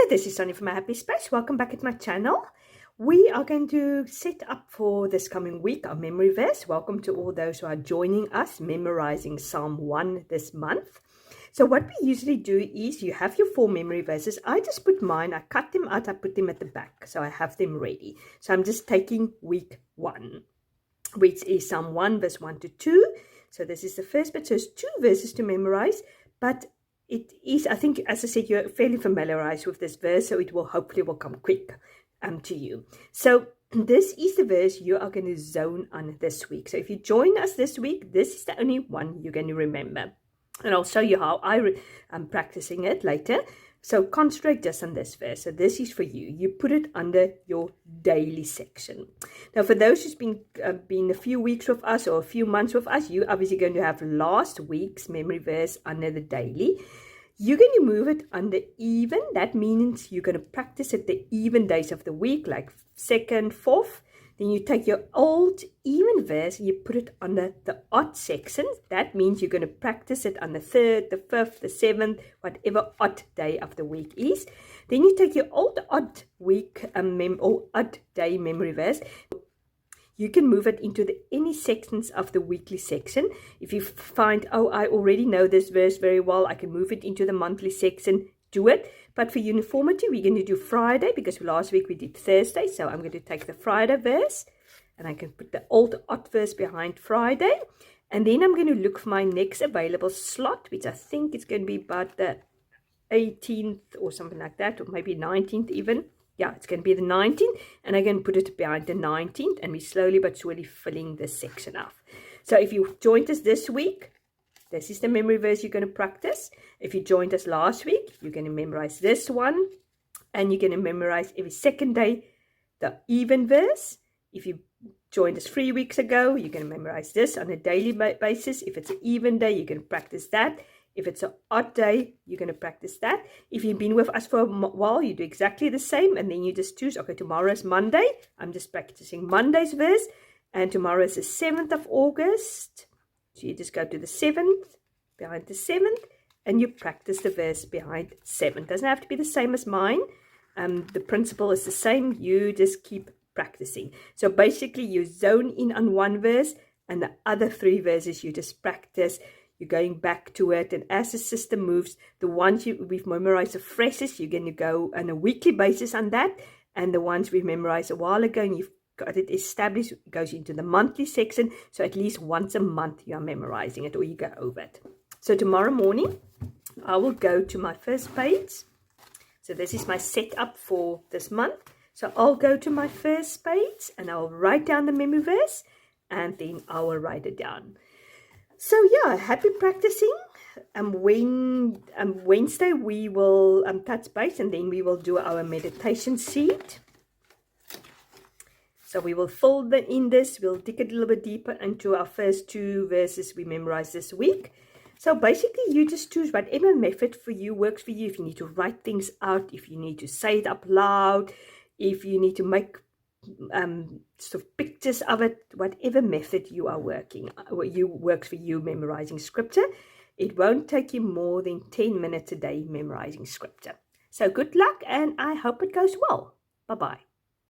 this is Sonia from My Happy Space. Welcome back at my channel. We are going to set up for this coming week our memory verse. Welcome to all those who are joining us memorizing Psalm 1 this month. So what we usually do is you have your 4 memory verses. I just put mine, I cut them out, I put them at the back, so I have them ready. So I'm just taking week 1, which is Psalm 1 verse 1 to 2. So this is the first bit. So it's 2 verses to memorize, but it is, I think, as I said, you're fairly familiarized with this verse, so it will hopefully come quick to you. So this is the verse you are going to zone on this week. So if you join us this week, this is the only one you're going to remember. And I'll show you how I'm practicing it later. So concentrate just on this verse. So this is for you. You put it under your daily section. Now, for those who's been a few weeks with us or a few months with us, you're obviously going to have last week's memory verse under the daily. You're going to move it under even. That means you're going to practice at the even days of the week, like 2nd, 4th. Then you take your old even verse and you put it under the odd section. That means you're going to practice it on the 3rd, the 5th, the 7th, whatever odd day of the week is. Then you take your old odd week or odd day memory verse. You can move it into any sections of the weekly section. If you find, oh, I already know this verse very well, I can move it into the monthly section. Do it. But for uniformity, we're going to do Friday because last week we did Thursday. So I'm going to take the Friday verse and I can put the old odd verse behind Friday. And then I'm going to look for my next available slot, which I think is going to be about the 18th or something like that, or maybe 19th even. Yeah, it's going to be the 19th. And I'm going to put it behind the 19th. And we're slowly but surely filling this section up. So if you joined us this week, this is the memory verse you're going to practice. If you joined us last week, you're going to memorize this one. And you're going to memorize every second day the even verse. If you joined us 3 weeks ago, you're going to memorize this on a daily basis. If it's an even day, you're going to practice that. If it's an odd day, you're going to practice that. If you've been with us for a while, you do exactly the same. And then you just choose, okay, tomorrow is Monday. I'm just practicing Monday's verse. And tomorrow is the 7th of August. So you just go to the 7th, behind the 7th, and you practice the verse behind 7th. Doesn't have to be the same as mine. The principle is the same. You just keep practicing. So basically, you zone in on one verse, and the other 3 verses you just practice. You're going back to it, and as the system moves, the ones we've memorized the phrases, you're going to go on a weekly basis on that, and the ones we've memorized a while ago, and you've got it established, it goes into the monthly section. So at least once a month you are memorizing it or you go over it. So tomorrow morning I will go to my first page. So this is my setup for this month. So I'll go to my first page and I'll write down the memory verse and then I will write it down. So yeah, happy practicing. Wednesday we will touch base and then we will do our meditation sheet. So we will fill in this, we'll dig a little bit deeper into our first 2 verses we memorized this week. So basically you just choose whatever method for you works for you. If you need to write things out, if you need to say it up loud, if you need to make sort of pictures of it, whatever method you are works for you memorizing scripture. It won't take you more than 10 minutes a day memorizing scripture. So good luck and I hope it goes well. Bye-bye.